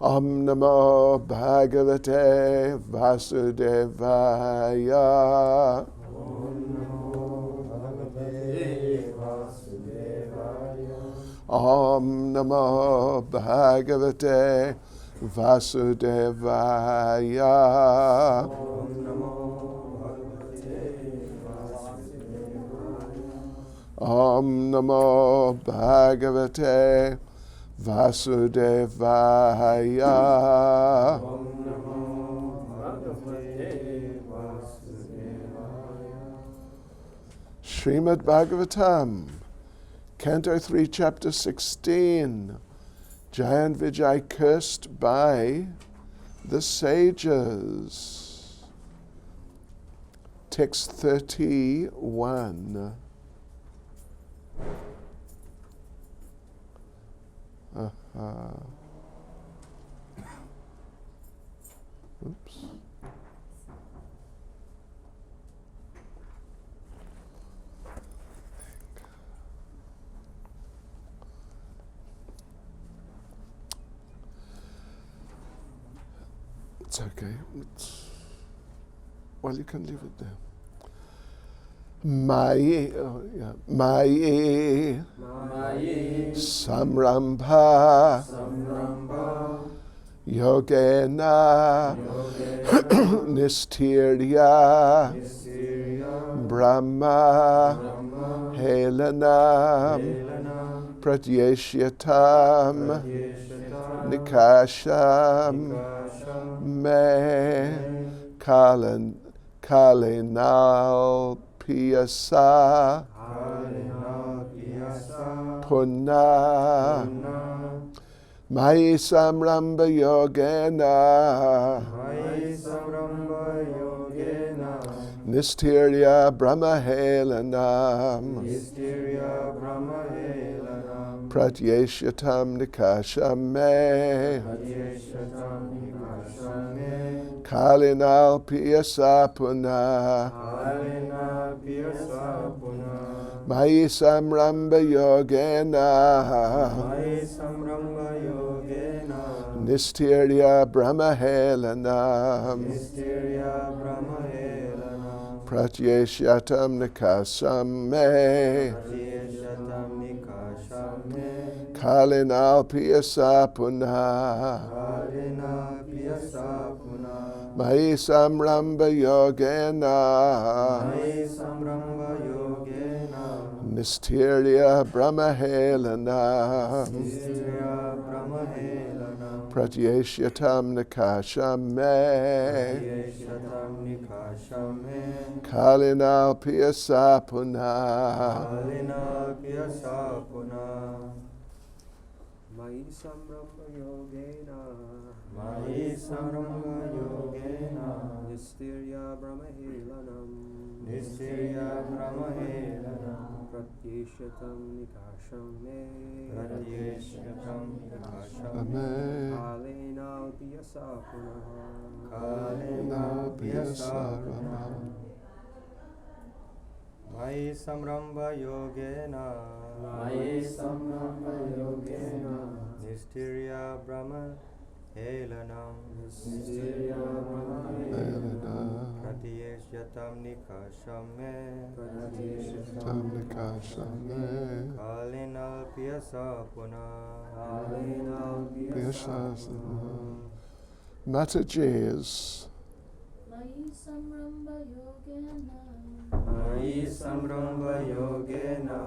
Om Namo Bhagavate Vasudevaya. Om Namo Bhagavate Vasudevaya. Om Namo Bhagavate Vasudevaya. Srimad Bhagavatam, Canto 3, Chapter 16, Jai and Vijay cursed by the sages. Text 31. Oops. It's okay. Well, you can leave it there. Mayi Samrambha Yogena Nistirya Brahma Helanam Pratyeshyatam Nikasham Me Kalinal Piyasa Punna Mai Samramba Yogena Nistirya Brahma Helanam Pratyeshyatam Nikasham Me Kalinal Piyasa Punna Mai Samramba Yogena Nistirya Brahma Helanam Pratyeshyatam Nikasham Me Kalinal Piyasa Punna Mai Samramba Yogena Nistirya Brahma Helanam Pratyeshyatam Nikasham Me Kalinal Piyasa Punna Mai Samramba Yogena Nistirya Brahma Helanam Pratyeshyatam Nikasham Me Kalinal Piyasa Punah Mai Samramba Yogena Nistirya Brahma Helanam Pratyeshyatam Nikasham Me Kalinal Piyasa Punah Mataji's Mai Samramba Yogena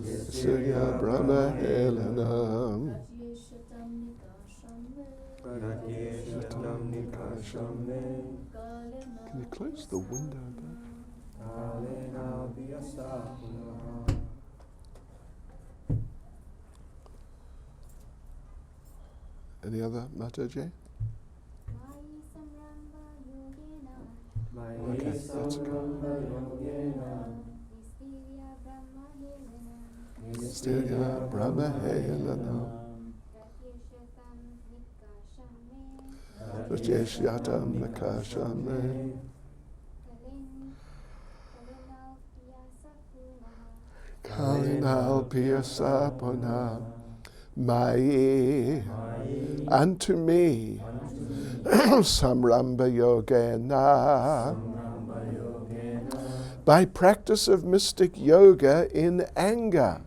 Nistirya Brahma Helanam Pratyeshyatam Nikasham Me Can you close the window back? Kalinal Piyasa Punah Any other Mataji? Okay, that's Nistirya Brahma Helanam Pratyeshyatam Nikasham Me Kalinal Piyasa Punna Mai, unto me, Samramba Yogena, by practice of mystic yoga in anger,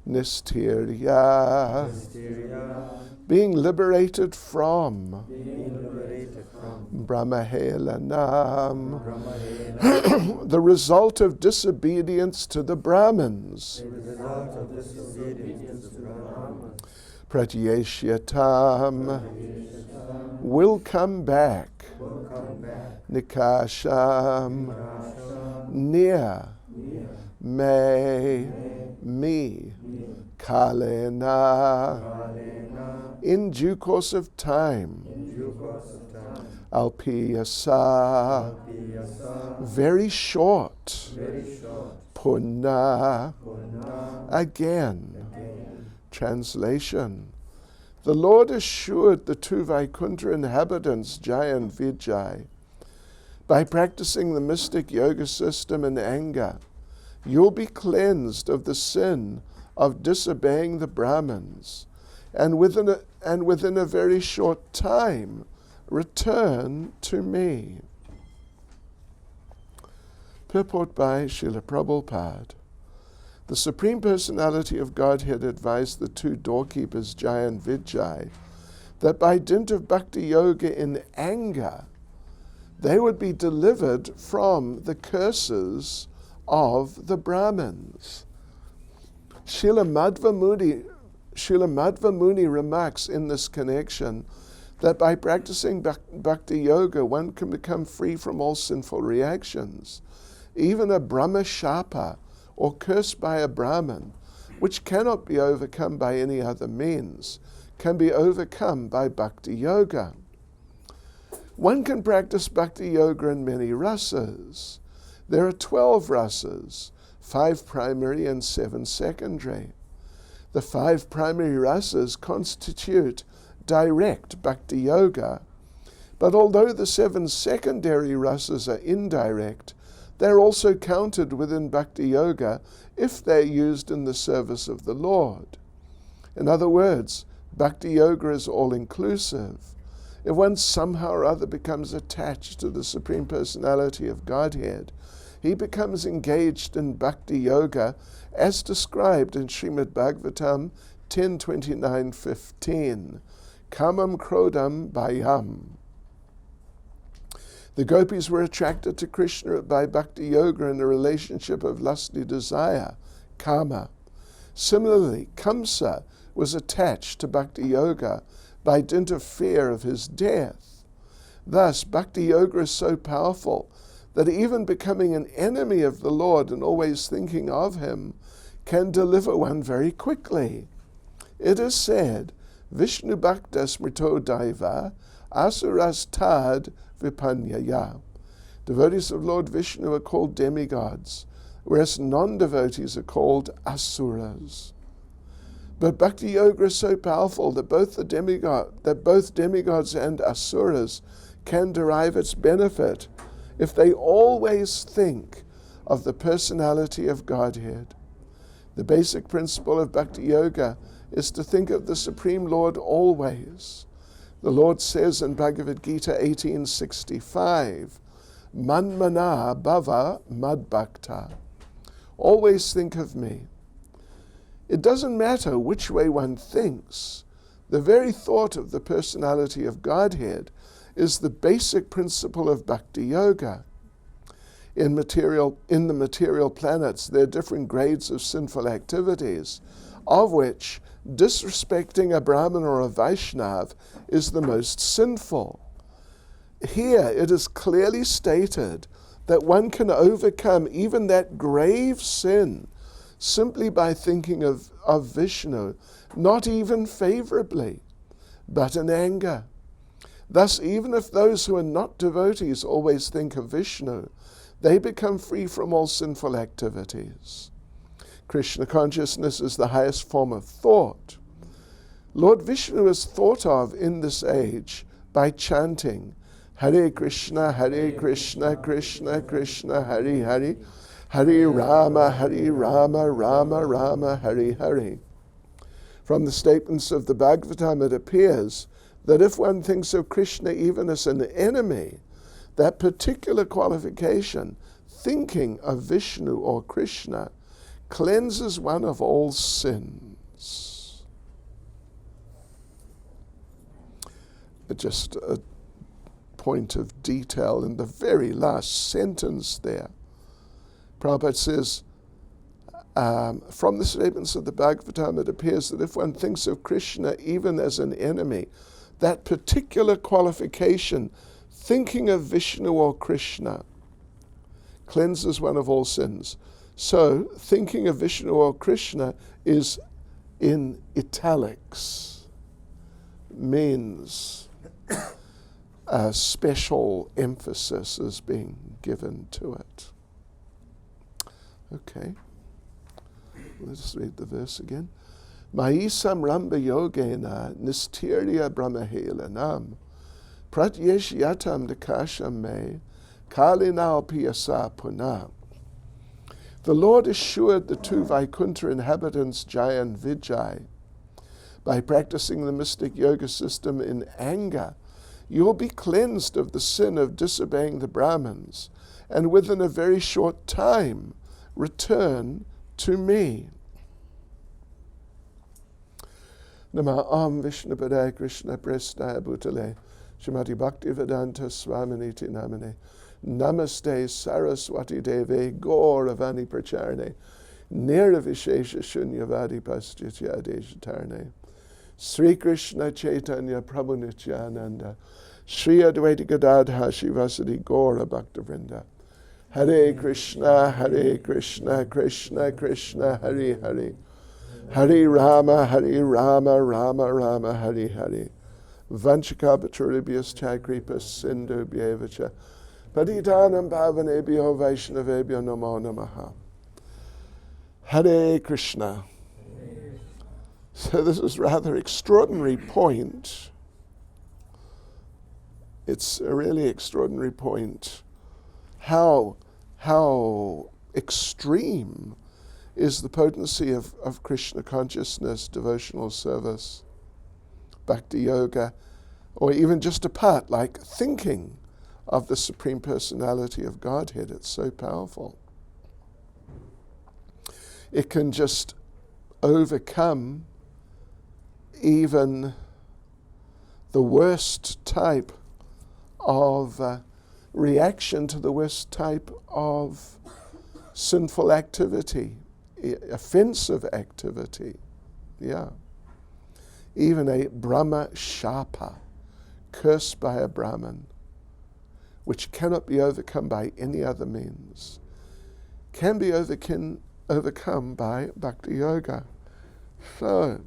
Nistirya, being liberated from Brahmahelanam, the result of disobedience to the Brahmins, Pratyeshyatam, will come back, Nikasham, near, me, Kalena, in due course of time, Alpiyasa, very short, Punna, again. Translation: the Lord assured the two Vaikuntha inhabitants, Jai and Vijay, by practicing the mystic yoga system in anger, you'll be cleansed of the sin of disobeying the Brahmins, and within a very short time, return to me. Purport by Srila Prabhupada. The Supreme Personality of Godhead advised the two doorkeepers, Jai and Vijay, that by dint of bhakti yoga in anger, they would be delivered from the curses of the Brahmins. Srila Madhva Muni remarks in this connection that by practicing bhakti yoga, one can become free from all sinful reactions. Even a Brahma Shapa, or curse by a Brahmin, which cannot be overcome by any other means, can be overcome by bhakti yoga. One can practice bhakti yoga in many rasas. There are 12 rasas, 5 primary and 7 secondary. The 5 primary rasas constitute direct bhakti yoga, but although the 7 secondary rasas are indirect, they're also counted within bhakti yoga if they're used in the service of the Lord. In other words, bhakti yoga is all-inclusive. If one somehow or other becomes attached to the Supreme Personality of Godhead, he becomes engaged in bhakti yoga as described in Srimad Bhagavatam 10:29-15, Kamam Krodam Bhayam. The gopis were attracted to Krishna by bhakti yoga in a relationship of lusty desire, kama. Similarly, Kamsa was attached to bhakti yoga by dint of fear of his death. Thus, bhakti yoga is so powerful that even becoming an enemy of the Lord and always thinking of him can deliver one very quickly. It is said, Vishnu Bhakta Smrito Daiva Asuras Tad Vipanyaya. Devotees of Lord Vishnu are called demigods, whereas non-devotees are called asuras. But bhakti yoga is so powerful that both demigods and asuras can derive its benefit if they always think of the personality of Godhead. The basic principle of bhakti yoga is to think of the Supreme Lord always. The Lord says in Bhagavad Gita 18:65, Manmana bhava madbhakta. Always think of me. It doesn't matter which way one thinks. The very thought of the personality of Godhead is the basic principle of bhakti yoga. In the material planets, there are different grades of sinful activities, of which disrespecting a Brahmin or a Vaishnav is the most sinful. Here it is clearly stated that one can overcome even that grave sin simply by thinking of Vishnu, not even favorably, but in anger. Thus, even if those who are not devotees always think of Vishnu, they become free from all sinful activities. Krishna consciousness is the highest form of thought. Lord Vishnu is thought of in this age by chanting Hare Krishna, Krishna Krishna, Hare Hare, Hare Rama, Hare Rama, Rama Rama, Hare Hare. From the statements of the Bhagavatam, it appears that if one thinks of Krishna even as an enemy, that particular qualification, thinking of Vishnu or Krishna, cleanses one of all sins. Just a point of detail in the very last sentence there. Prabhupada says, from the statements of the Bhagavatam, it appears that if one thinks of Krishna even as an enemy, that particular qualification, thinking of Vishnu or Krishna, cleanses one of all sins. So, thinking of Vishnu or Krishna is in italics, means a special emphasis is being given to it. Okay, let's read the verse again. Maisam ramba yogena nistirya brahmahelanam pratyesh yatam dakasham me kalinal piyasa punam. The Lord assured the two Vaikuntha inhabitants, Jai and Vijay, by practicing the mystic yoga system in anger, you will be cleansed of the sin of disobeying the Brahmins, and within a very short time return to me. Nama Am Vishnu Padaya Krishna Prestaya Bhutale Shrimati Bhaktivedanta Swaminiti Namane Namaste Saraswati Deve Gauravani Pracharane Nirvishesha Shunyavadi Paschitya Deshatarane Sri Krishna Chaitanya Prabhu Nityananda Sri Advaita Gadadha Shivasadi Gaura Bhaktavrinda Hare Krishna, Krishna Krishna, Hare Hare Hare Rama, Rama Rama, Hare Hare Vanchakapaturibhyas Chakripas Sindhu Bhyevacha Patitanam Pavanebhyo Vaishnavebhyo Namo Namaha. Hare Krishna. So this is a rather extraordinary point. It's a really extraordinary point. How extreme is the potency of Krishna consciousness, devotional service, bhakti yoga, or even just a part like thinking of the Supreme Personality of Godhead. It's so powerful. It can just overcome even the worst type of reaction to the worst type of sinful activity, offensive activity. Yeah. Even a Brahma Shapa, cursed by a Brahmin, which cannot be overcome by any other means, can be overcome by Bhakti Yoga. So,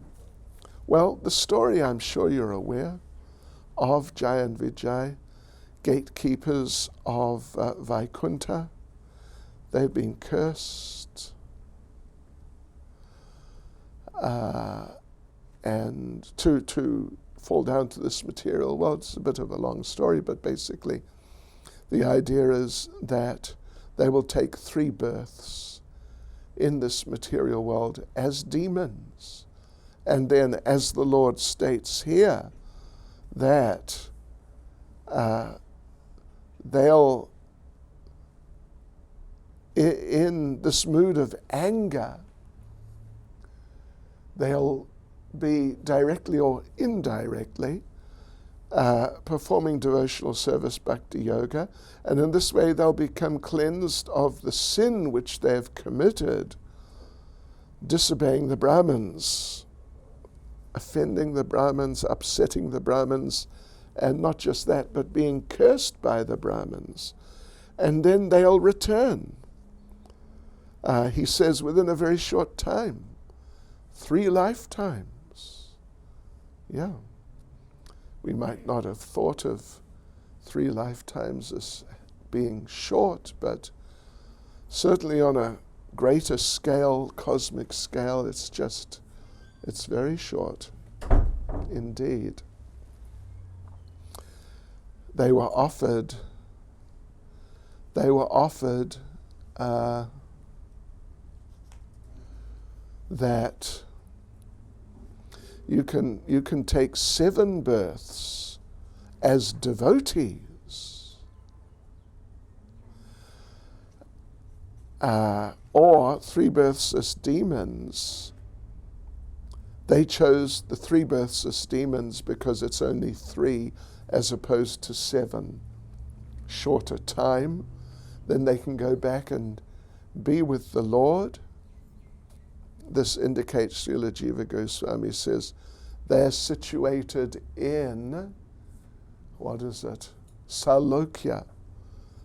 well, the story, I'm sure you're aware, of Jai and Vijay, gatekeepers of Vaikuntha. They've been cursed. And to fall down to this material, well, it's a bit of a long story, but basically the idea is that they will take 3 births in this material world as demons. And then, as the Lord states here, that they'll, in this mood of anger, they'll be directly or indirectly performing devotional service, bhakti yoga, and in this way they'll become cleansed of the sin which they've committed, disobeying the Brahmins, offending the Brahmins, upsetting the Brahmins, and not just that, but being cursed by the Brahmins. And then they'll return. He says within a very short time, 3 lifetimes. Yeah. We might not have thought of 3 lifetimes as being short, but certainly on a greater scale, cosmic scale, it's very short indeed. They were offered that you can take 7 births as devotees, or 3 births as demons. They chose the 3 births as demons because it's only 3 as opposed to 7. Shorter time, then they can go back and be with the Lord. This indicates, Srila Jiva Goswami says, they're situated in, what is it? Salokya.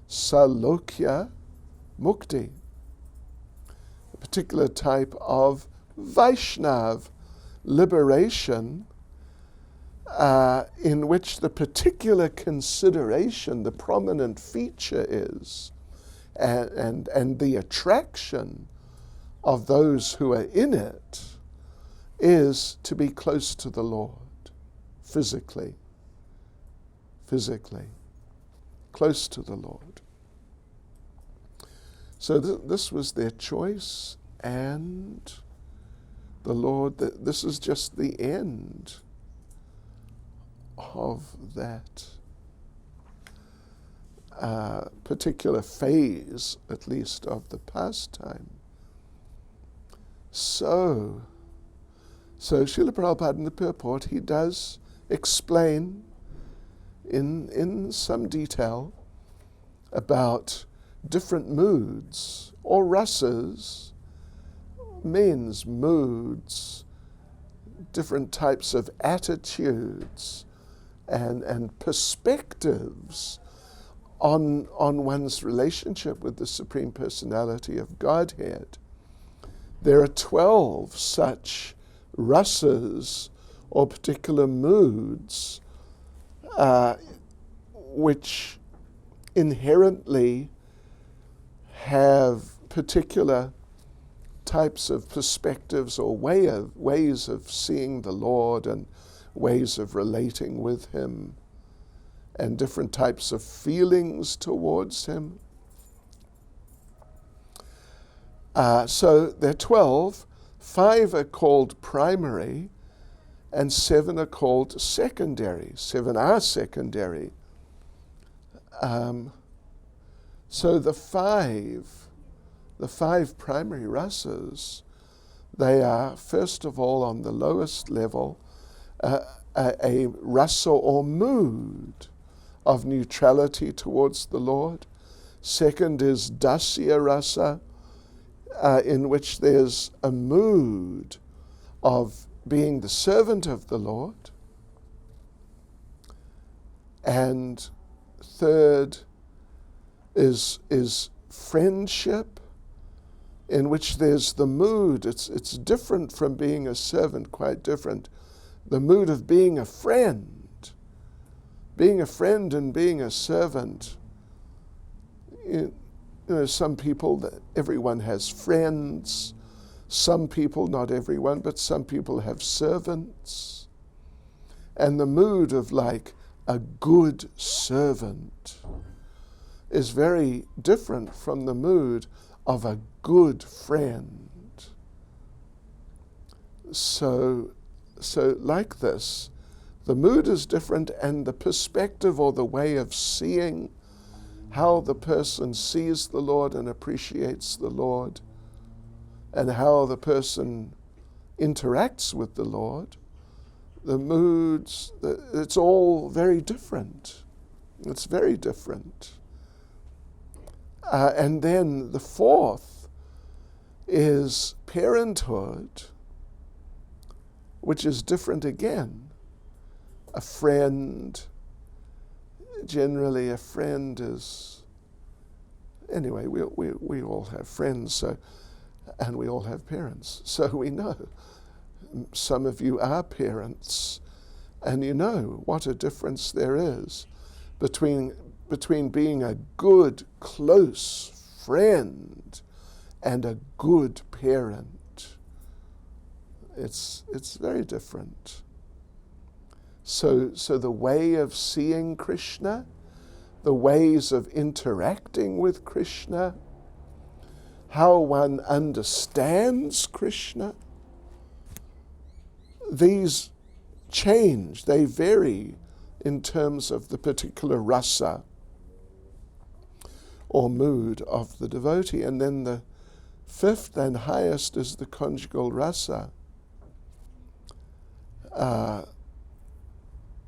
Salokya Mukti. A particular type of Vaishnav liberation, in which the particular consideration, the prominent feature is, and the attraction of those who are in it is to be close to the Lord, physically, close to the Lord. So this was their choice, and the Lord, this is just the end of that particular phase, at least, of the pastime. So Srila Prabhupada in the purport, he does explain in some detail about different moods, or rasas, means moods, different types of attitudes and perspectives on one's relationship with the Supreme Personality of Godhead. There are 12 such rasas or particular moods which inherently have particular types of perspectives or ways of seeing the Lord and ways of relating with Him and different types of feelings towards Him. So there are 12. 5 are called primary and 7 are called secondary. 7 are secondary. So the five primary rasas, they are, first of all, on the lowest level, a rasa or mood of neutrality towards the Lord. Second is dasya rasa, in which there's a mood of being the servant of the Lord. And third is friendship, in which there's the mood, it's different from being a servant, quite different. The mood of being a friend. Being a friend and being a servant. You know, some people, everyone has friends. Some people, not everyone, but some people have servants. And the mood of like a good servant is very different from the mood of a good friend. So like this, the mood is different, and the perspective or the way of seeing how the person sees the Lord and appreciates the Lord, and how the person interacts with the Lord, the moods, it's all very different. It's very different. And then the fourth is parenthood, which is different again. A friend, generally a friend is, anyway, we all have friends, so, and we all have parents, so we know. Some of you are parents, and you know what a difference there is between being a good, close friend and a good parent. It's very different. So the way of seeing Krishna, the ways of interacting with Krishna, how one understands Krishna, these change, they vary in terms of the particular rasa or mood of the devotee. And then the fifth and highest is the conjugal rasa,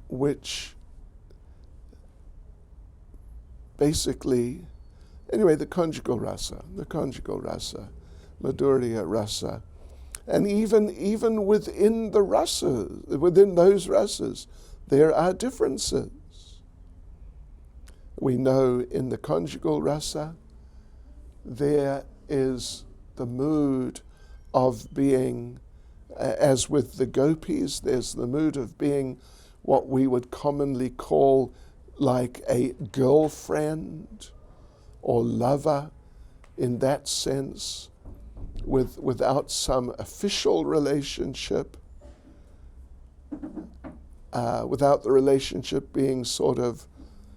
which basically, anyway, the conjugal rasa, Madhurya rasa. And even within the rasas, within those rasas, there are differences. We know in the conjugal rasa, there is the mood of being, as with the gopis, there's the mood of being what we would commonly call like a girlfriend or lover in that sense, without some official relationship, without the relationship being sort of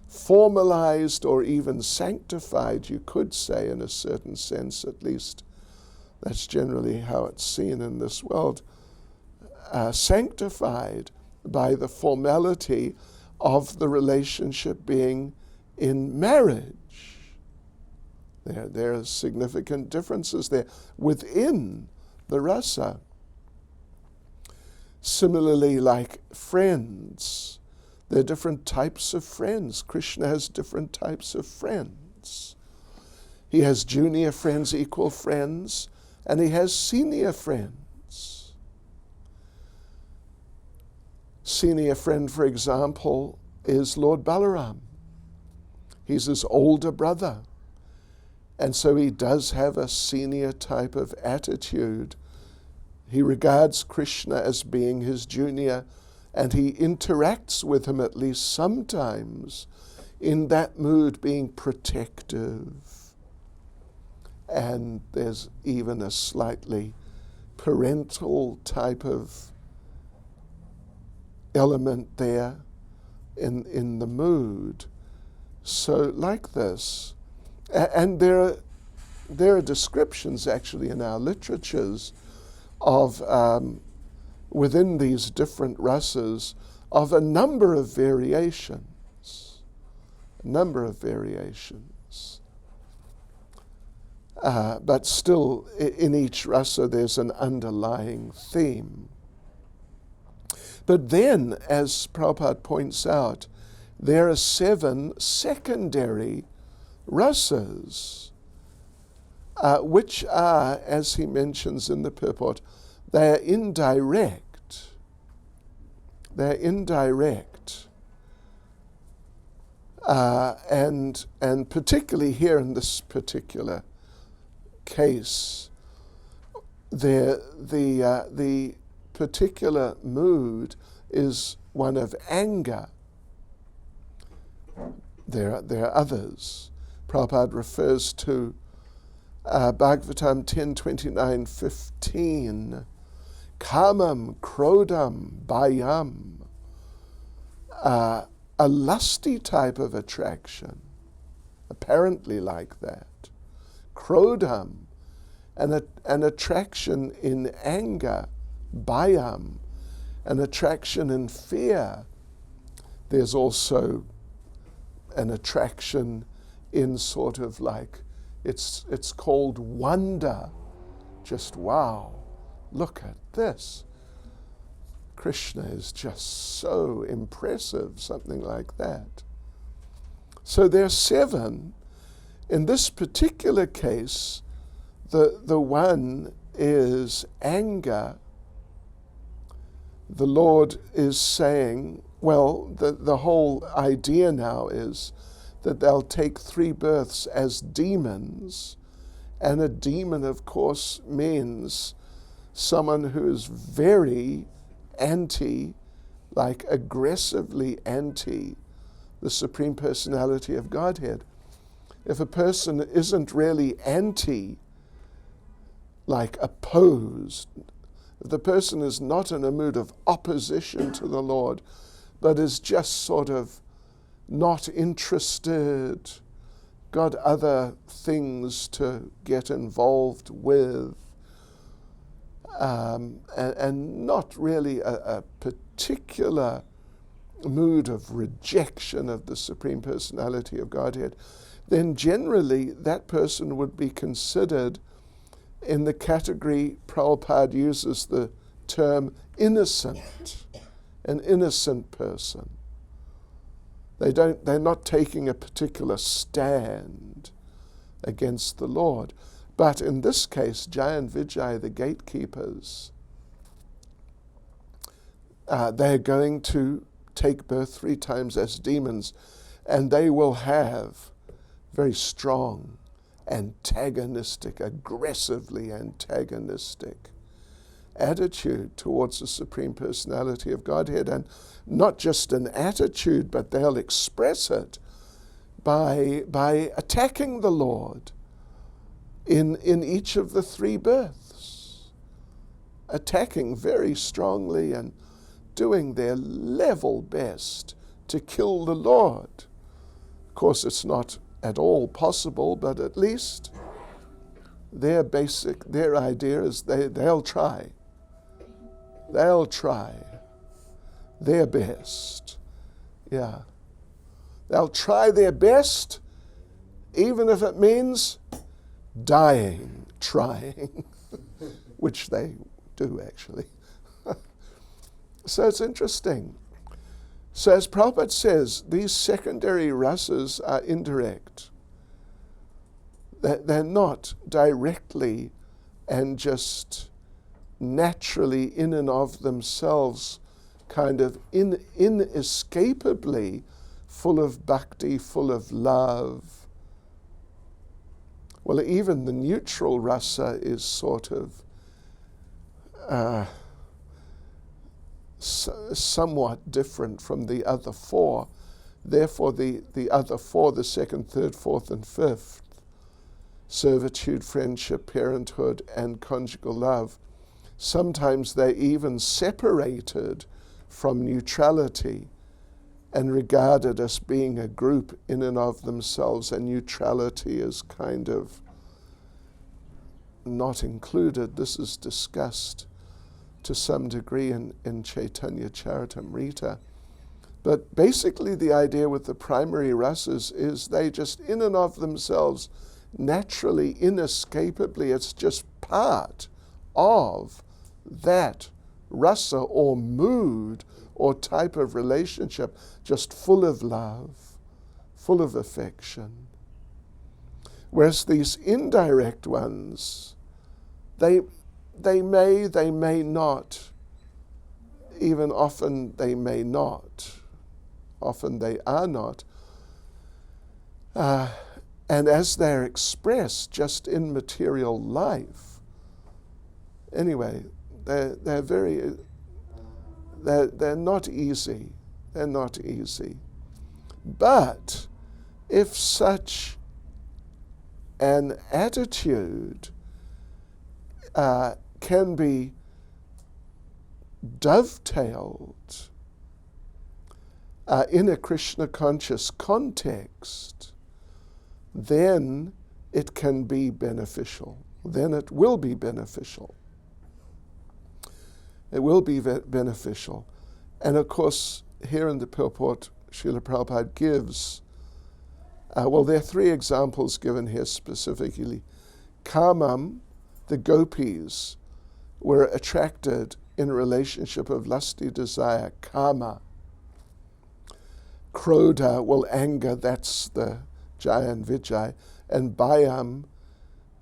formalized or even sanctified, you could say, in a certain sense at least. That's generally how it's seen in this world. Sanctified by the formality of the relationship being in marriage. There are significant differences there within the rasa. Similarly, like friends, there are different types of friends. Krishna has different types of friends. He has junior friends, equal friends, and he has senior friends. Senior friend, for example, is Lord Balaram. He's his older brother. And so he does have a senior type of attitude. He regards Krishna as being his junior, and he interacts with him at least sometimes in that mood, being protective. And there's even a slightly parental type of element there in the mood. So like this, and there are descriptions actually in our literatures of, within these different rasas, of a number of variations. But still, in each rasa there's an underlying theme. But then, as Prabhupada points out, there are 7 secondary rasas, which are, as he mentions in the purport, they are indirect. And particularly here in this particular case, the particular mood is one of anger. There are others. Prabhupada refers to Bhagavatam 10:29-15, kamam, krodam, bhayam, a lusty type of attraction, apparently like that. Krodam, an attraction in anger. Bhayam, an attraction in fear. There's also an attraction in sort of like, it's called wonder. Just wow, look at this. Krishna is just so impressive, something like that. So there are 7. In this particular case, the one is anger. The Lord is saying, well, the whole idea now is that they'll take 3 births as demons, and a demon, of course, means someone who is very anti, like aggressively anti the Supreme Personality of Godhead. If a person isn't really anti, like opposed, if the person is not in a mood of opposition to the Lord, but is just sort of not interested, got other things to get involved with, and not really a particular mood of rejection of the Supreme Personality of Godhead, then generally that person would be considered in the category Prabhupada uses the term innocent, an innocent person. They're not taking a particular stand against the Lord. But in this case, Jai and Vijay, the gatekeepers, they're going to take birth 3 times as demons, and they will have very strong, antagonistic, aggressively antagonistic attitude towards the Supreme Personality of Godhead. And not just an attitude, but they'll express it by attacking the Lord in each of the 3 births, attacking very strongly and doing their level best to kill the Lord. Of course, it's not at all possible, but at least their idea is they'll try. They'll try their best. Yeah. They'll try their best, even if it means dying trying, which they do actually. So it's interesting. So as Prabhupada says, these secondary rasas are indirect. They're not directly and just naturally in and of themselves kind of inescapably full of bhakti, full of love. Well, even the neutral rasa is sort of somewhat different from the other 4. Therefore, the other 4, the 2nd, 3rd, 4th, and 5th, servitude, friendship, parenthood, and conjugal love, sometimes they're even separated from neutrality and regarded as being a group in and of themselves, and neutrality is kind of not included. This is discussed to some degree in Chaitanya Charitamrita. But basically the idea with the primary rasas is they just in and of themselves, naturally, inescapably, it's just part of that rasa or mood or type of relationship, just full of love, full of affection. Whereas these indirect ones, they may not, even often they may not, often they are not. And as they're expressed just in material life, anyway, they're not easy. They're not easy. But if such an attitude can be dovetailed in a Krishna conscious context, then it can be beneficial. Then it will be beneficial. It will be beneficial. And of course, here in the purport, Srila Prabhupada gives, there are 3 examples given here specifically. Kamam, the gopis, were attracted in a relationship of lusty desire, kama. Krodha, anger, that's the Jai and Vijay. And Bhayam,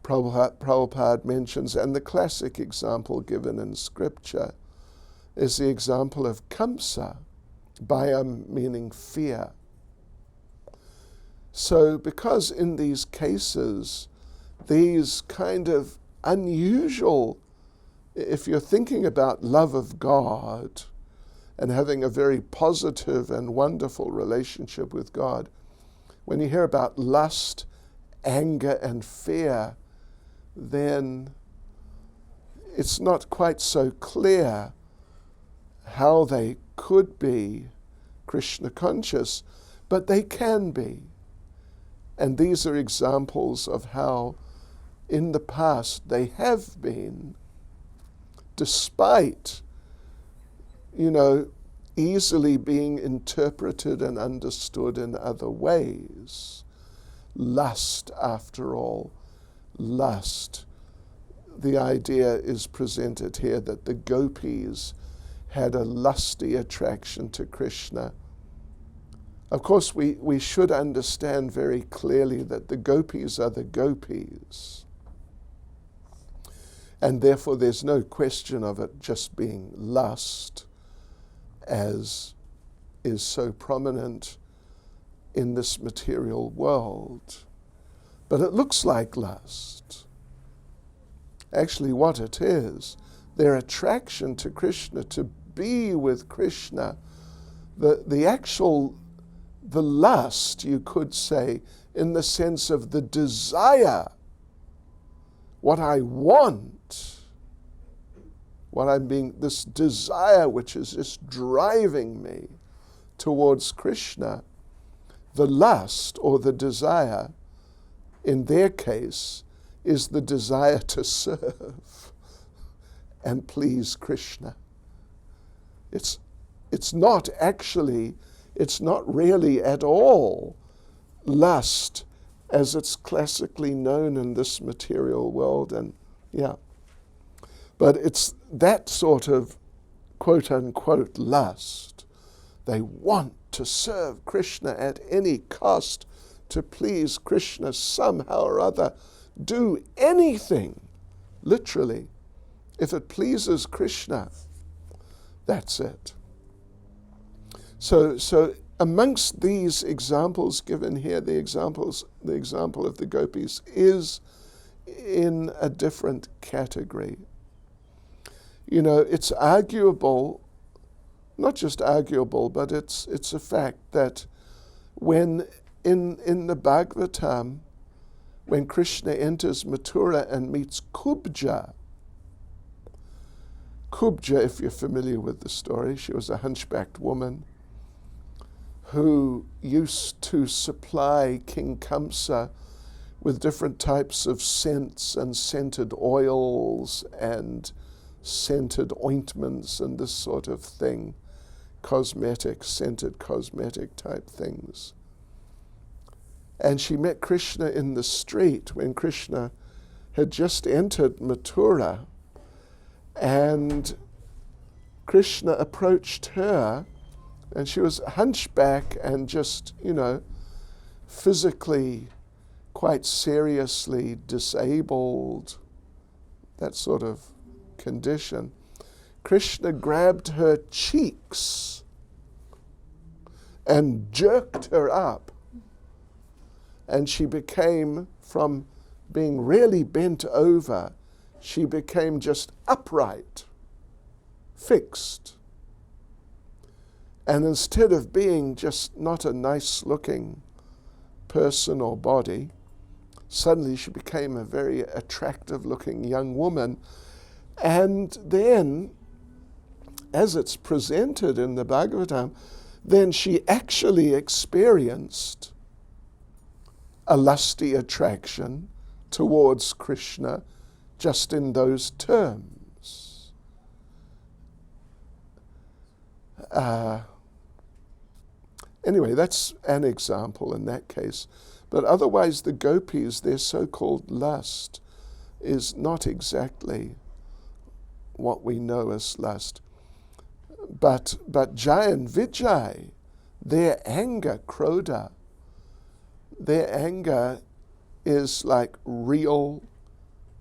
Prabhupada mentions, and the classic example given in scripture is the example of Kamsa, Bhayam meaning fear. So because in these cases, these kind of unusual, if you're thinking about love of God and having a very positive and wonderful relationship with God, when you hear about lust, anger, and fear, then it's not quite so clear how they could be Krishna conscious, but they can be. And these are examples of how in the past they have been despite, easily being interpreted and understood in other ways. Lust, after all, lust. The idea is presented here that the gopis had a lusty attraction to Krishna. Of course, we should understand very clearly that the gopis are the gopis. And therefore there's no question of it just being lust, as is so prominent in this material world. But it looks like lust. Actually, what it is, their attraction to Krishna, to be with Krishna, the lust, you could say, in the sense of the desire, what I want, this desire which is just driving me towards Krishna, the lust or the desire, in their case, is the desire to serve and please Krishna. It's not really at all lust as it's classically known in this material world, but it's that sort of quote-unquote lust. They want to serve Krishna at any cost, to please Krishna somehow or other, do anything, literally. If it pleases Krishna, that's it. So amongst these examples given here, the example of the gopis is in a different category. It's arguable, not just arguable, but it's a fact that when in the Bhagavatam, when Krishna enters Mathura and meets Kubja, if you're familiar with the story, she was a hunchbacked woman who used to supply King Kamsa with different types of scents and scented oils and scented ointments and this sort of thing, scented cosmetic type things. And she met Krishna in the street when Krishna had just entered Mathura, and Krishna approached her, and she was hunchback and just, physically quite seriously disabled, that sort of condition. Krishna grabbed her cheeks and jerked her up, and she became, from being really bent over, she became just upright, fixed. And instead of being just not a nice looking person or body, suddenly she became a very attractive looking young woman. And then, as it's presented in the Bhagavatam, then she actually experienced a lusty attraction towards Krishna just in those terms. Anyway, that's an example in that case. But otherwise, the gopis, their so-called lust, is not exactly what we know as lust. But Jai and Vijay, their anger, Krodha, their anger is like real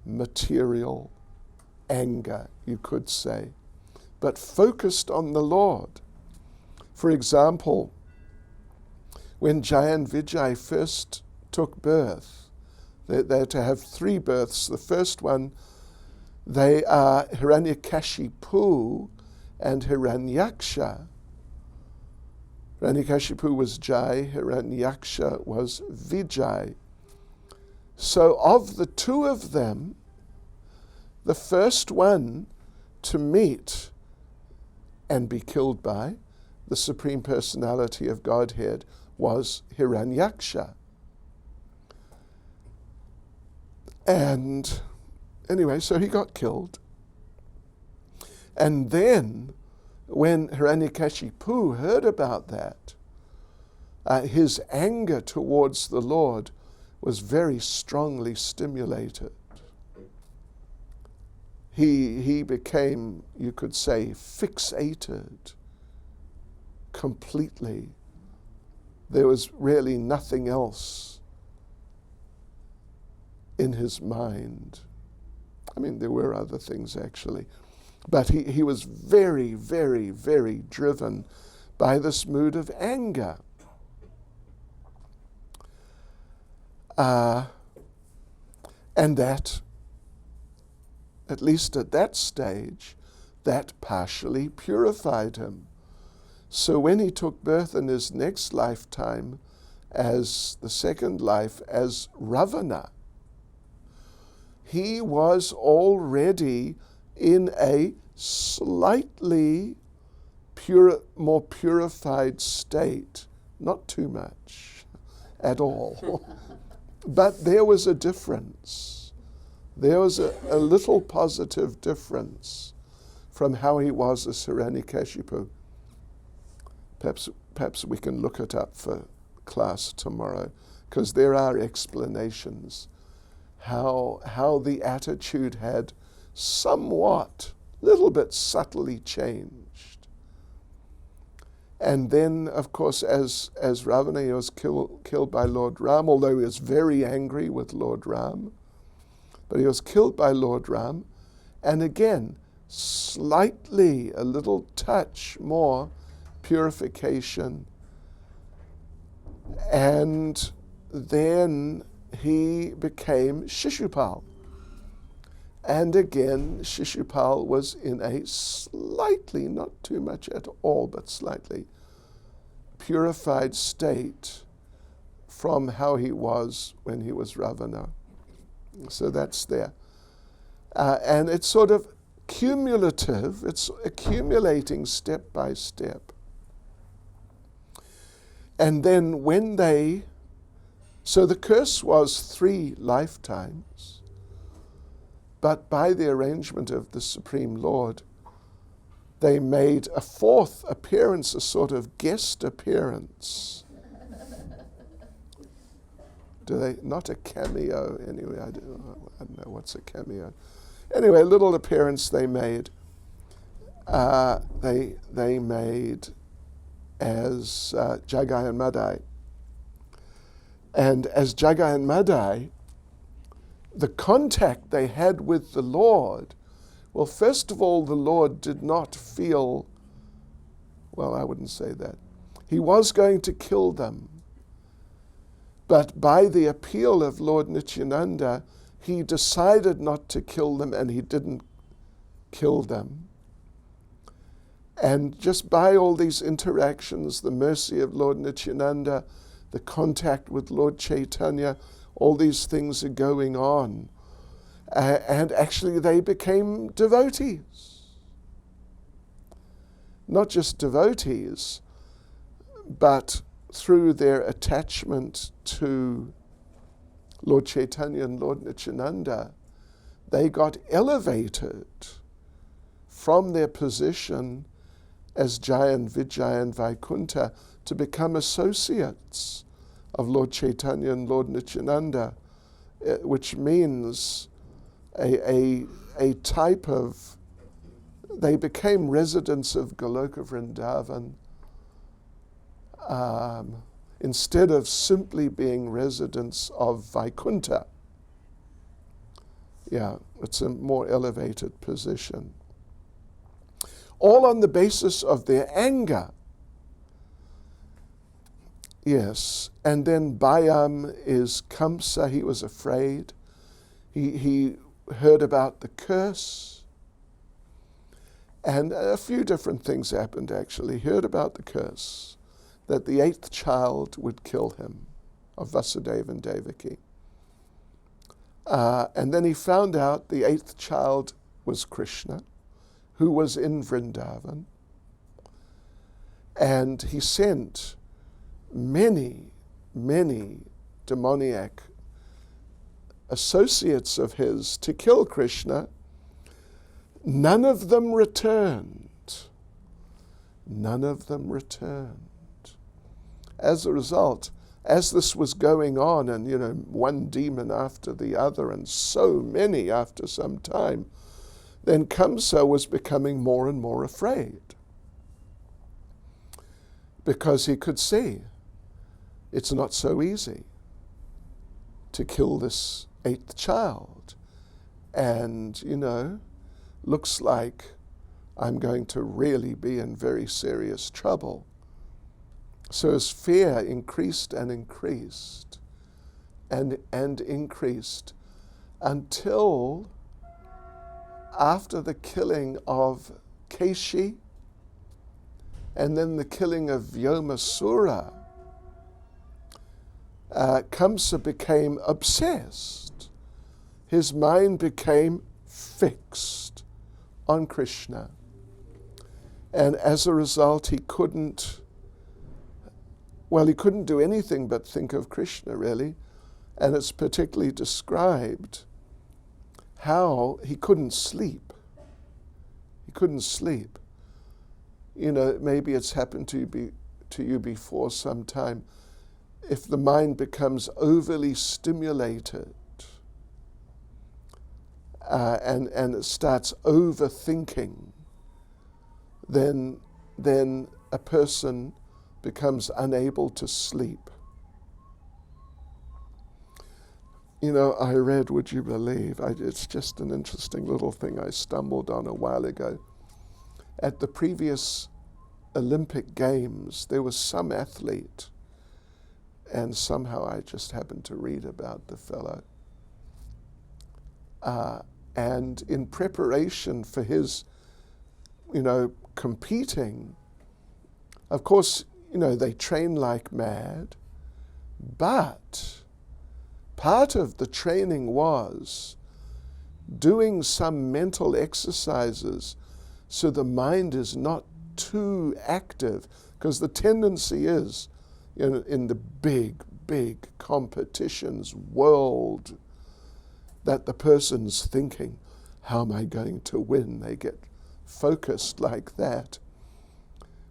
material anger, you could say, but focused on the Lord. For example, when Jai and Vijay first took birth, they're to have 3 births. The first one, they are Hiranyakashipu and Hiranyaksha. Hiranyakashipu was Jai, Hiranyaksha was Vijay. So of the 2 of them, the first one to meet and be killed by the Supreme Personality of Godhead was Hiranyaksha. And anyway, so he got killed. And then, when Hiranyakashipu heard about that, his anger towards the Lord was very strongly stimulated. He became, you could say, fixated completely. There was really nothing else in his mind. I mean, there were other things actually. But he was very, very, very driven by this mood of anger. And that, at least at that stage, that partially purified him. So when he took birth in his next lifetime, as the second life, as Ravana, he was already in a slightly more purified state. Not too much at all. But there was a difference. There was a little positive difference from how he was as Hiranyakashipu. Perhaps we can look it up for class tomorrow, because there are explanations how the attitude had somewhat, little bit subtly changed. And then, of course, as Ravana, he was killed by Lord Ram, although he was very angry with Lord Ram. But he was killed by Lord Ram, and again, slightly, a little touch more purification. And then he became Shishupal. And again, Shishupal was in a slightly, not too much at all, but slightly purified state from how he was when he was Ravana. So that's there. And it's sort of cumulative, it's accumulating step by step. And then so the curse was 3 lifetimes, but by the arrangement of the Supreme Lord, they made a 4th appearance, a sort of guest appearance. Do they? Not a cameo, anyway. I don't know what's a cameo. Anyway, a little appearance they made. They made as Jagai and Madai. And as Jagai and Madai, the contact they had with the Lord, well, first of all, the Lord did not feel, well, I wouldn't say that. He was going to kill them. But by the appeal of Lord Nityananda, he decided not to kill them, and he didn't kill them. And just by all these interactions, the mercy of Lord Nityananda, the contact with Lord Chaitanya, all these things are going on. And actually they became devotees. Not just devotees, but through their attachment to Lord Chaitanya and Lord Nityananda, they got elevated from their position as Jayan, Vijayan, Vaikunta to become associates of Lord Chaitanya and Lord Nityananda, which means a type of, they became residents of Goloka Vrindavan instead of simply being residents of Vaikunta. Yeah, it's a more elevated position. All on the basis of their anger. Yes, and then Bayam is Kamsa, he was afraid. He heard about the curse. And a few different things happened actually. He heard about the curse, that the 8th child would kill him, of Vasudeva and Devaki. And then he found out the 8th child was Krishna, who was in Vrindavan. And he sent many, many demoniac associates of his to kill Krishna. None of them returned. None of them returned. As a result, as this was going on, and one demon after the other, and so many after some time, then Kamsa was becoming more and more afraid, because he could see it's not so easy to kill this 8th child. And, looks like I'm going to really be in very serious trouble. So his fear increased and increased and increased until after the killing of Keshi and then the killing of Vyomasura, Kamsa became obsessed. His mind became fixed on Krishna. And as a result, he couldn't do anything but think of Krishna, really. And it's particularly described how he couldn't sleep. He couldn't sleep. Maybe it's happened to you before sometime. If the mind becomes overly stimulated and it starts overthinking, then a person becomes unable to sleep. I read, would you believe, it's just an interesting little thing I stumbled on a while ago. At the previous Olympic Games, there was some athlete, and somehow I just happened to read about the fellow. And in preparation for his, competing, of course, they train like mad, but part of the training was doing some mental exercises so the mind is not too active, because the tendency is, in the big competitions world, that the person's thinking, how am I going to win? They get focused like that.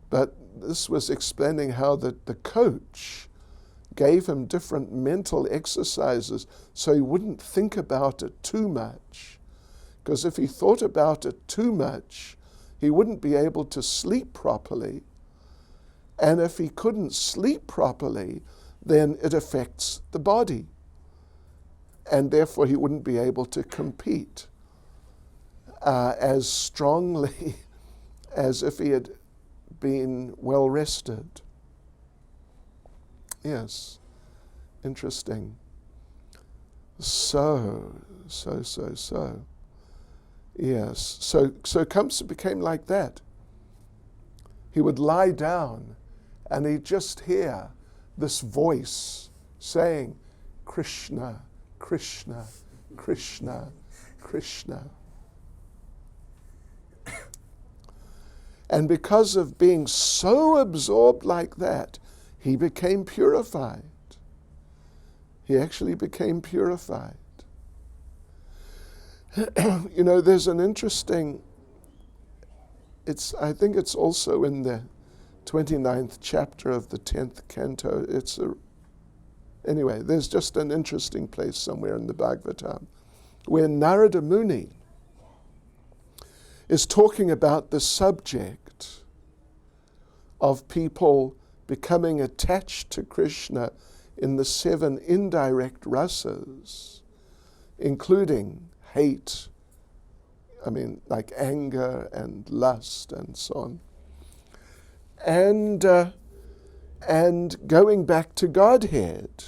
But this was explaining how the coach gave him different mental exercises so he wouldn't think about it too much. Because if he thought about it too much, he wouldn't be able to sleep properly. And if he couldn't sleep properly, then it affects the body. And therefore he wouldn't be able to compete as strongly as if he had been well rested. Yes, interesting. So. Yes, so Kamsa became like that. He would lie down and he'd just hear this voice saying, Krishna, Krishna, Krishna, Krishna. And because of being so absorbed like that, he became purified. He actually became purified. There's an interesting, I think it's also in the 29th chapter of the 10th canto. Anyway, there's just an interesting place somewhere in the Bhagavatam where Narada Muni is talking about the subject of people becoming attached to Krishna in the 7 indirect rasas, including hate, like anger and lust and so on, and going back to Godhead.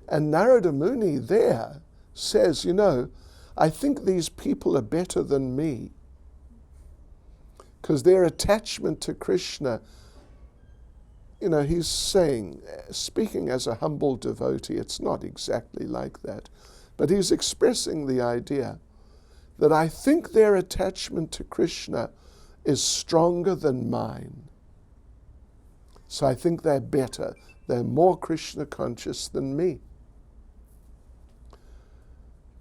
And Narada Muni there says, I think these people are better than me, because their attachment to Krishna, he's saying, speaking as a humble devotee, it's not exactly like that, but he's expressing the idea that I think their attachment to Krishna is stronger than mine. So I think they're better. They're more Krishna conscious than me.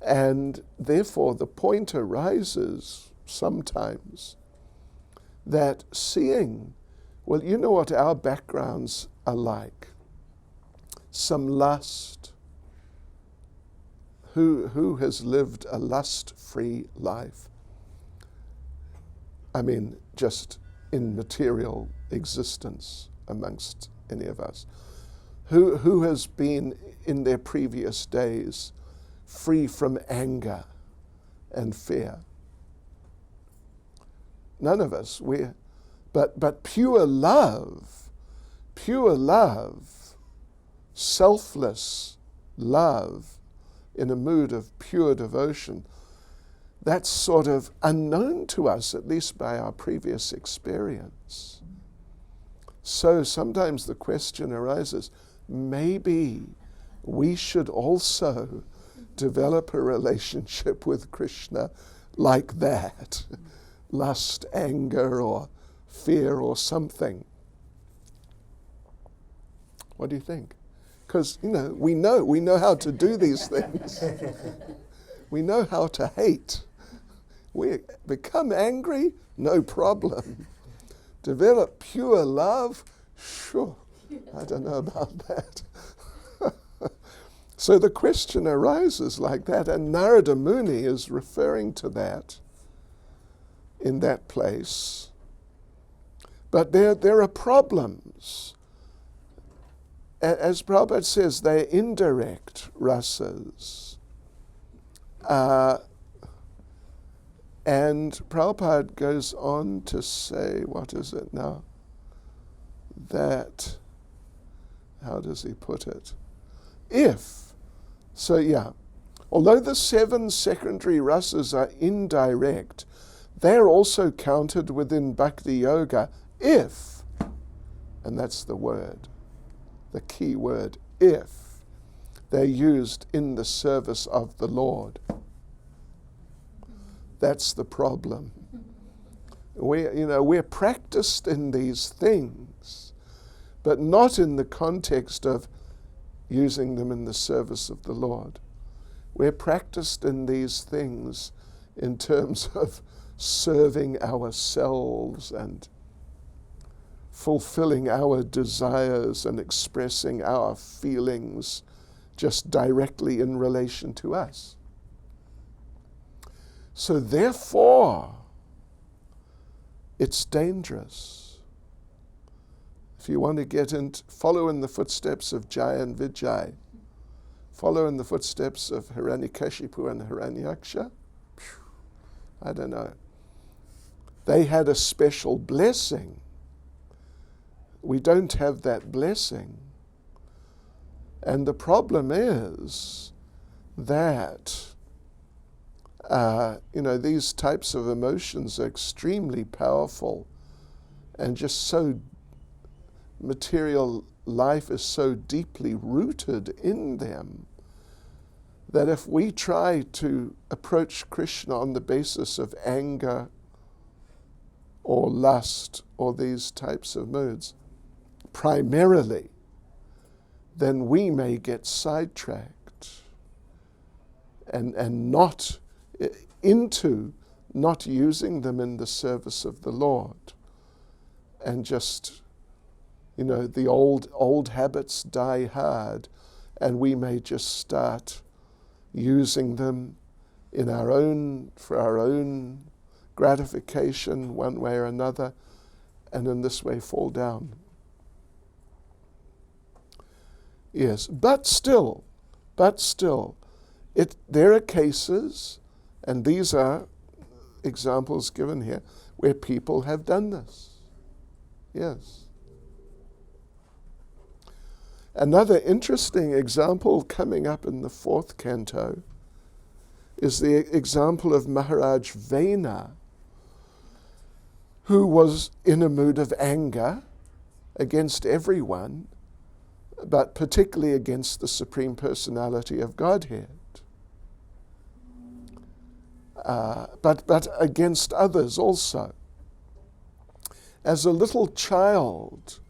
And therefore the point arises sometimes that seeing, well, you know what our backgrounds are like. Some lust. Who has lived a lust-free life? I mean, just in material existence amongst any of us. Who has been in their previous days free from anger and fear? None of us. But pure love, selfless love, in a mood of pure devotion, that's sort of unknown to us, at least by our previous experience. So sometimes the question arises, maybe we should also develop a relationship with Krishna like that. Lust, anger, or fear, or something. What do you think? Because, we know how to do these things. We know how to hate. We become angry, no problem. Develop pure love, sure, I don't know about that. So the question arises like that, and Narada Muni is referring to that in that place. But there are problems. As Prabhupada says, they're indirect rasas. And Prabhupada goes on to say, what is it now? That, how does he put it? Although the 7 secondary rasas are indirect, they're also counted within Bhakti Yoga if, and that's the word, the key word, if they're used in the service of the Lord. That's the problem. We're practiced in these things, but not in the context of using them in the service of the Lord. We're practiced in these things in terms of serving ourselves and fulfilling our desires and expressing our feelings just directly in relation to us. So therefore, it's dangerous. If you want to follow in the footsteps of Jaya and Vijay, follow in the footsteps of Hiranyakashipu and Hiranyaksha, I don't know. They had a special blessing. We don't have that blessing. And the problem is that, these types of emotions are extremely powerful, and just so material life is so deeply rooted in them that if we try to approach Krishna on the basis of anger or lust or these types of moods, primarily, then we may get sidetracked and not into not using them in the service of the Lord. And just, the old habits die hard, and we may just start using them for our own gratification one way or another, and in this way fall down. Yes, but still, there are cases, and these are examples given here, where people have done this. Yes. Another interesting example coming up in the 4th canto is the example of Maharaj Vena, who was in a mood of anger against everyone, but particularly against the Supreme Personality of Godhead. But against others also. As a little child,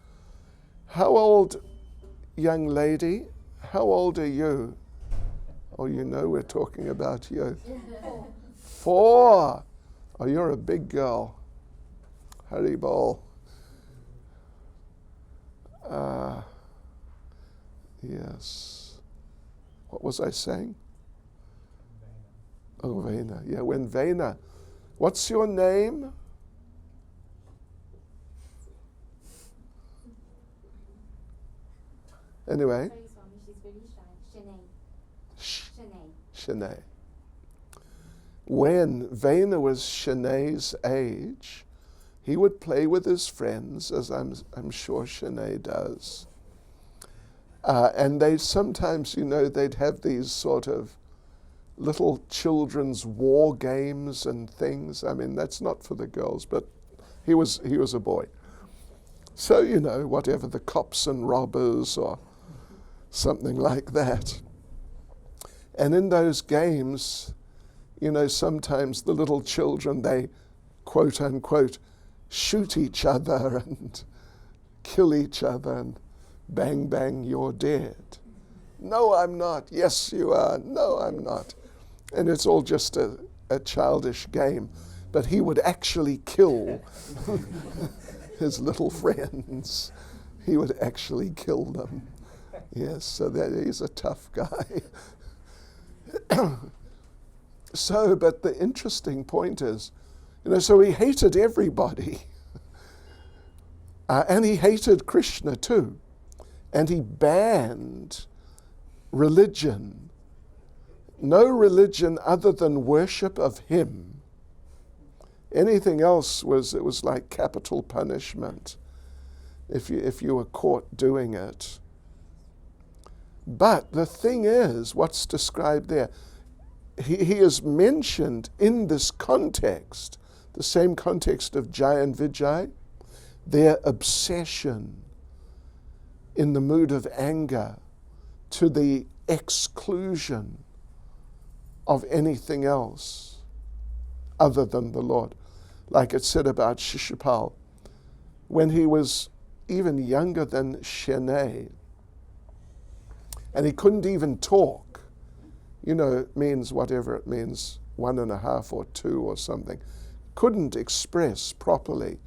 how old, young lady, how old are you? Oh, you know we're talking about you. 4. Oh, you're a big girl. Haribol. Yes. What was I saying? Oh, Vena. Yeah, when Vena. What's your name? Anyway. Sorry, Swami, she's really shy. Shanae. When Vena was Shanae's age, he would play with his friends, as I'm sure Shanae does. And they sometimes, they'd have these sort of little children's war games and things. I mean, that's not for the girls, but he was a boy. So, whatever, the cops and robbers or something like that. And in those games, sometimes the little children, they, quote unquote, shoot each other and kill each other and bang, bang, you're dead. No, I'm not. Yes, you are. No, I'm not. And it's all just a childish game. But he would actually kill his little friends. He would actually kill them. Yes, so he's a tough guy. But the interesting point is, so he hated everybody. And he hated Krishna too. And he banned religion. No religion other than worship of him. Anything else was like capital punishment if you were caught doing it. But the thing is, what's described there, he is mentioned in this context, the same context of Jai and Vijay, their obsession in the mood of anger to the exclusion of anything else other than the Lord. Like it said about Shishupal, when he was even younger than Shanae, and he couldn't even talk, it means whatever it means, 1.5 or 2 or something, couldn't express properly,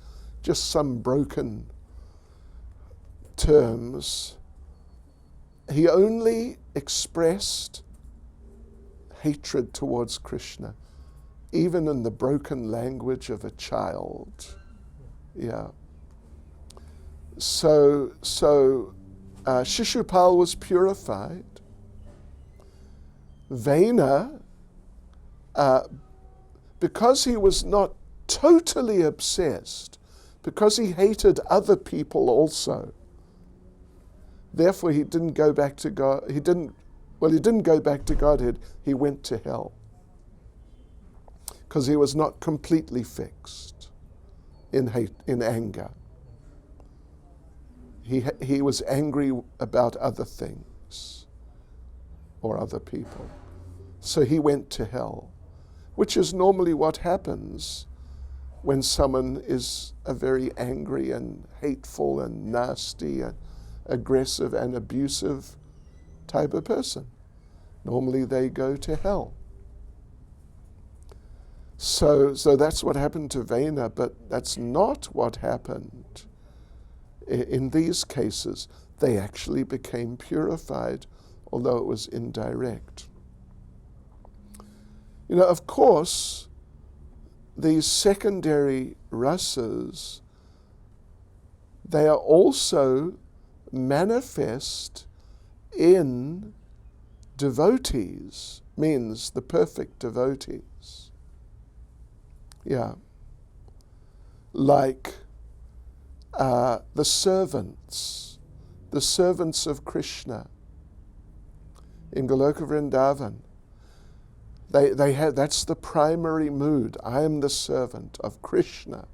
just some broken terms. He only expressed hatred towards Krishna, even in the broken language of a child. Yeah. So Shishupal was purified. Vena, because he was not totally obsessed, because he hated other people also, therefore he didn't go back to God. He didn't go back to Godhead. He went to hell because he was not completely fixed in hate, in anger. He was angry about other things or other people. So he went to hell, which is normally what happens when someone is a very angry and hateful and nasty and aggressive and abusive type of person. Normally they go to hell. So that's what happened to Vena, but that's not what happened. In these cases, they actually became purified, although it was indirect. Of course, these secondary rasas, they are also manifest in devotees, means the perfect devotees. Yeah. Like the servants of Krishna in Goloka Vrindavan. They had, that's the primary mood. I am the servant of Krishna,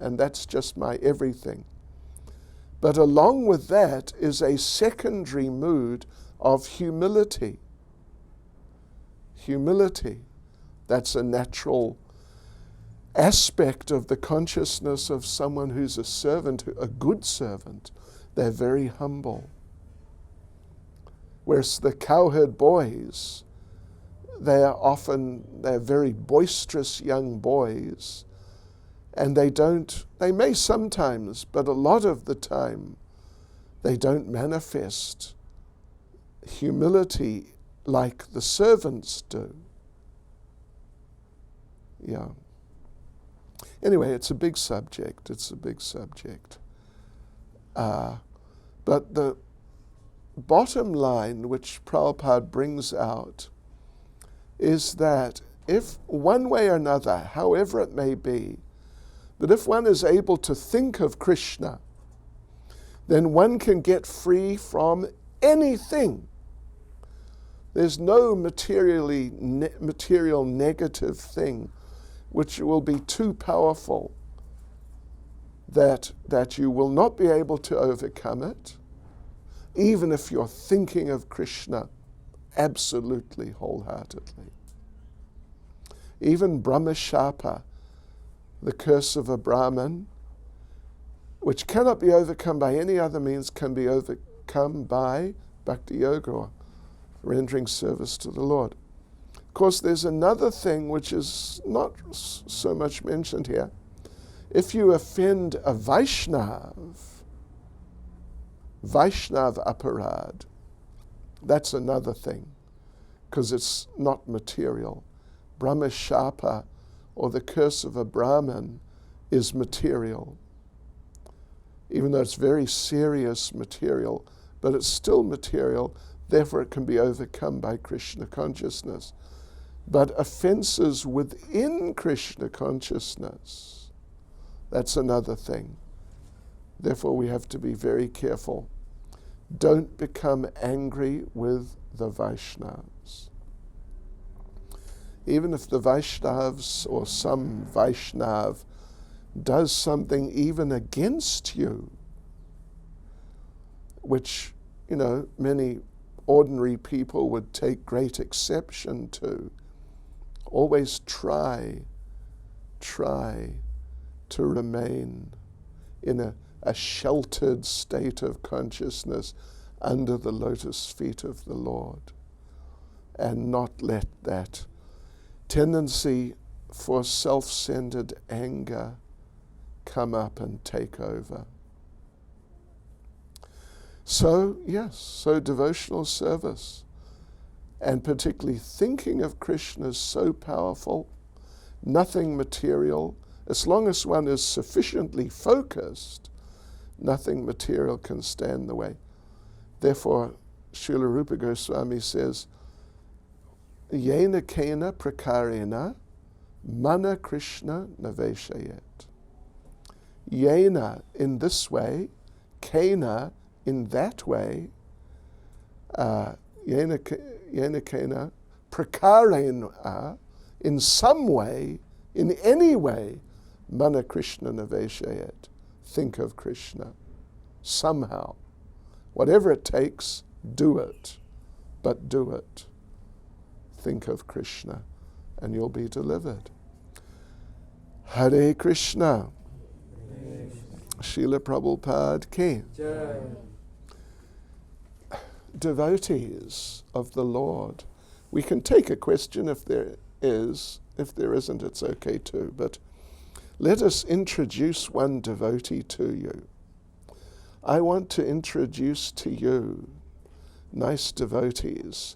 and that's just my everything. But along with that is a secondary mood of humility. Humility, that's a natural aspect of the consciousness of someone who's a servant, a good servant. They're very humble. Whereas the cowherd boys, they're very boisterous young boys, and they may sometimes, but a lot of the time, they don't manifest humility like the servants do. Yeah. Anyway, it's a big subject. But the bottom line, which Prabhupada brings out, is that if one way or another, however it may be, that if one is able to think of Krishna, then one can get free from anything. There's no material negative thing which will be too powerful that you will not be able to overcome it, even if you're thinking of Krishna absolutely wholeheartedly. Even Brahmashapa, the curse of a Brahmin, which cannot be overcome by any other means, can be overcome by bhakti yoga, or rendering service to the Lord. Of course, there's another thing which is not so much mentioned here. If you offend a Vaishnav aparad, that's another thing, because it's not material. Brahmashapa, or the curse of a Brahmin, is material. Even though it's very serious material, but it's still material, therefore it can be overcome by Krishna consciousness. But offenses within Krishna consciousness, that's another thing. Therefore we have to be very careful. Don't become angry with the Vaishnavas. Even if the Vaishnavas or some Vaishnav does something even against you, which, many ordinary people would take great exception to, always try to remain in a sheltered state of consciousness under the lotus feet of the Lord, and not let that tendency for self-centered anger come up and take over. So, yes, devotional service, and particularly thinking of Krishna, is so powerful. Nothing material, as long as one is sufficiently focused, nothing material can stand in the way. Therefore, Srila Rupa Goswami says, Yena kena prakarena mana Krishna naveshayet. Yena, in this way, kena, in that way, yena kena prakarena, in some way, in any way, mana Krishna naveshayet. Think of Krishna. Somehow. Whatever it takes, do it. But do it. Think of Krishna, and you'll be delivered. Hare Krishna. Srila Prabhupada ki. Devotees of the Lord. We can take a question if there is. If there isn't, it's okay too. But let us introduce one devotee to you. I want to introduce to you, nice devotees,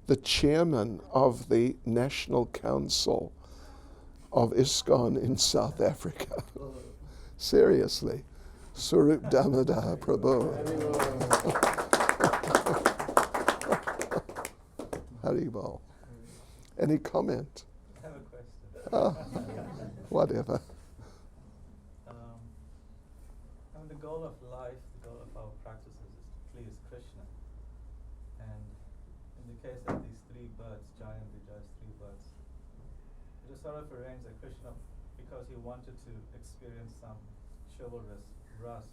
the chairman of the National Council of ISKCON in South Africa. Seriously. Swarup Damodar Prabhu. Haribol. Any comment? I have a question. Whatever. The goal of life, the goal of our practices is to please Krishna. And in the case of these three birds, Jai and Vijay's three birds, it is sort of arranged that Krishna, because he wanted to experience some chivalrous ras,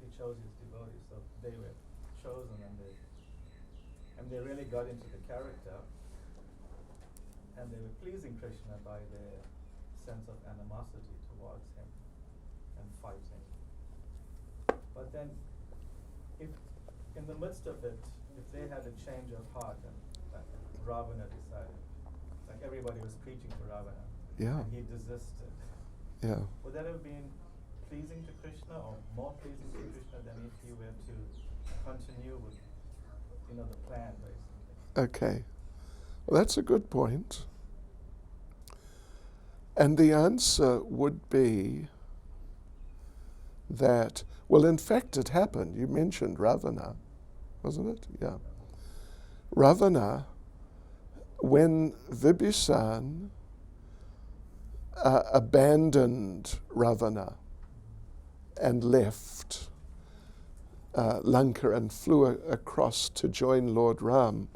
he chose his devotees. So they were chosen, and they really got into the character, and they were pleasing Krishna by their sense of animosity towards him and fighting. But then, if in the midst of it, if they had a change of heart and Ravana decided everybody was preaching to Ravana. Yeah. And he desisted. Yeah. Would that have been pleasing to Krishna, or more pleasing to Krishna than if he were to continue with, the plan, basically? Okay. Well, that's a good point. And the answer would be that, well, in fact, it happened. You mentioned Ravana, wasn't it? Yeah. Ravana, when Vibhishan abandoned Ravana and left Lanka and flew across to join Lord Ram,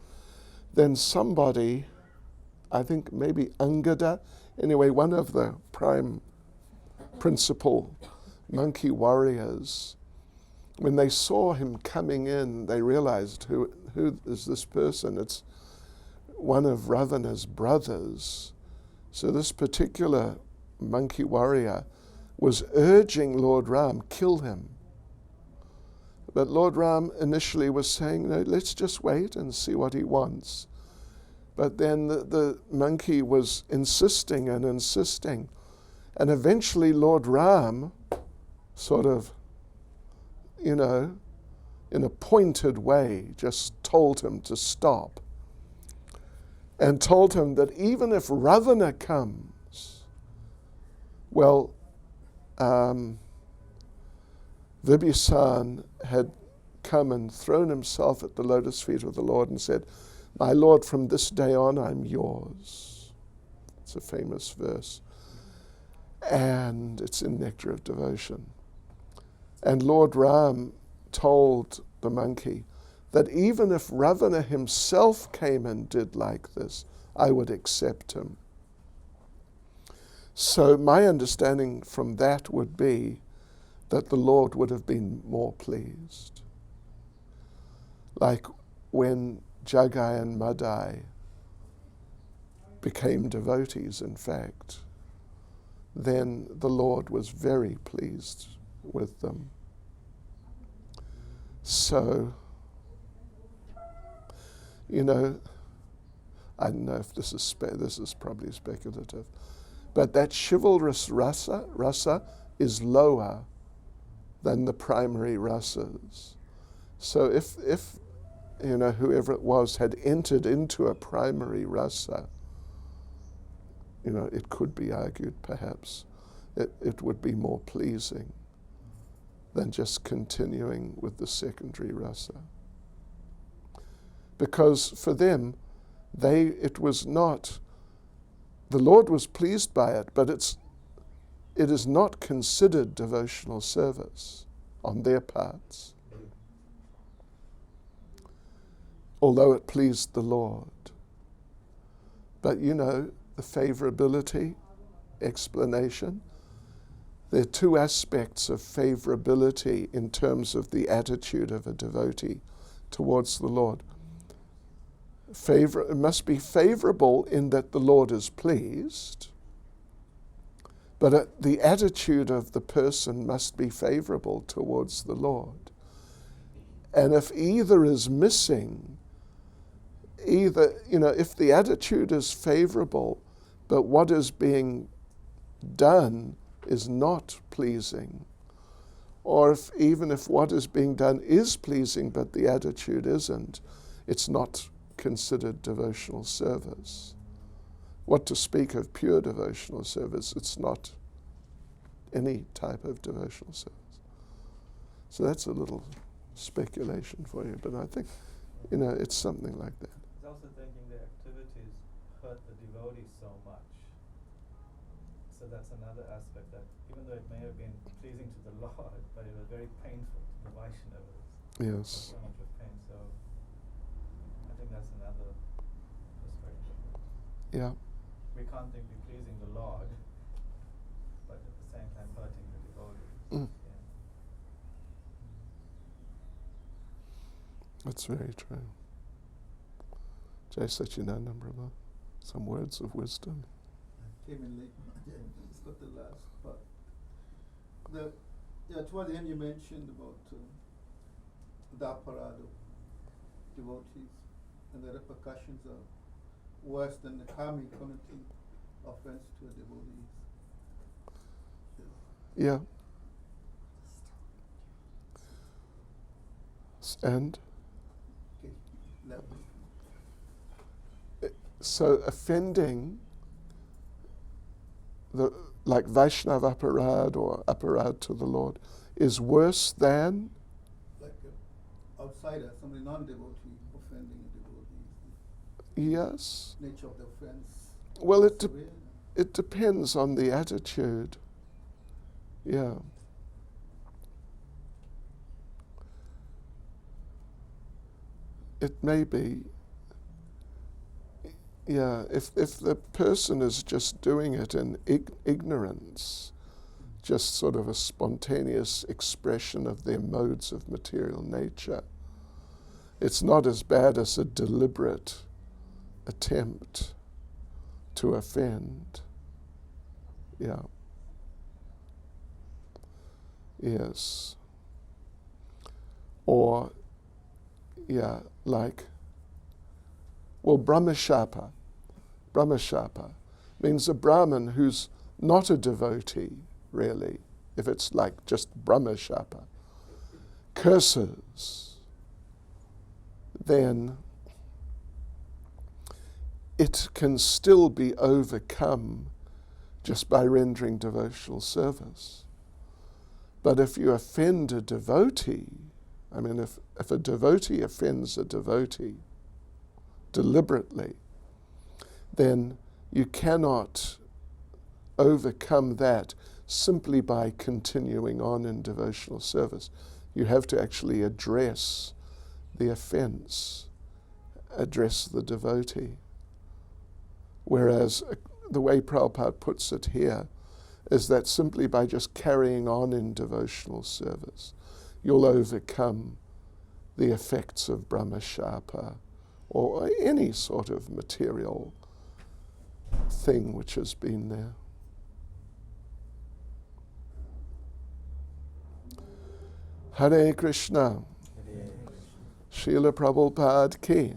then somebody, I think maybe Angada, anyway, one of the prime principal monkey warriors, when they saw him coming in, they realized, who is this person? It's one of Ravana's brothers. So this particular monkey warrior was urging Lord Ram, kill him. But Lord Ram initially was saying, no, let's just wait and see what he wants. But then the monkey was insisting and insisting. And eventually Lord Ram sort of, in a pointed way, just told him to stop. And told him that even if Ravana comes, well, Vibhishan had come and thrown himself at the lotus feet of the Lord and said, my Lord, from this day on, I'm yours. It's a famous verse. And it's in Nectar of Devotion. And Lord Ram told the monkey that even if Ravana himself came and did like this, I would accept him. So my understanding from that would be that the Lord would have been more pleased. Like when Jagai and Madai became devotees, in fact, then the Lord was very pleased with them. So, I don't know if this is probably speculative, but that chivalrous rasa is lower than the primary rasas. So if whoever it was had entered into a primary rasa, it could be argued perhaps it would be more pleasing than just continuing with the secondary rasa. Because for them, it was not, the Lord was pleased by it, but it is not considered devotional service on their parts, although it pleased the Lord. But the favorability explanation, there are two aspects of favorability in terms of the attitude of a devotee towards the Lord. It must be favorable in that the Lord is pleased, but the attitude of the person must be favorable towards the Lord. And if either is missing, if the attitude is favorable, but what is being done is not pleasing, or even if what is being done is pleasing but the attitude isn't, it's not considered devotional service. What to speak of pure devotional service, it's not any type of devotional service. So that's a little speculation for you, but I think, it's something like that. I was also thinking the activities hurt the devotees so much. So that's another aspect, that even though it may have been pleasing to the Lord, but it was very painful to the Vaishnavas. Yes. So much of pain. So I think that's another perspective. Yeah. We can't think we're pleasing the Lord, but at the same time hurting the devotees. Mm. Yeah. That's very true. Jai Sachinanda, brother. Some words of wisdom. I came in late. It's got the last part. Toward the end you mentioned about the aparado devotees and the repercussions of worse than the karmic committing offense to a devotee. Yeah. And Okay. Level. so offending like Vaishnav aparad or aparad to the Lord is worse than Like an outsider, somebody non-devotee offending a devotee. yes. Nature of the offense. Well, it severe. it depends on the attitude. Yeah. It may be. Yeah, if the person is just doing it in ignorance, just sort of a spontaneous expression of their modes of material nature, it's not as bad as a deliberate attempt to offend. Yeah. Yes. Or, yeah, like, well, Brahmashapa means a Brahmin who's not a devotee, really, if it's like just Brahmashapa, curses, then it can still be overcome just by rendering devotional service. But if you offend a devotee, I mean, if a devotee offends a devotee deliberately, then you cannot overcome that simply by continuing on in devotional service. You have to actually address the offense, address the devotee. Whereas the way Prabhupada puts it here is that simply by just carrying on in devotional service, you'll overcome the effects of Brahmashapa or any sort of material thing which has been there. Hare Krishna. Srila Prabhupada ki.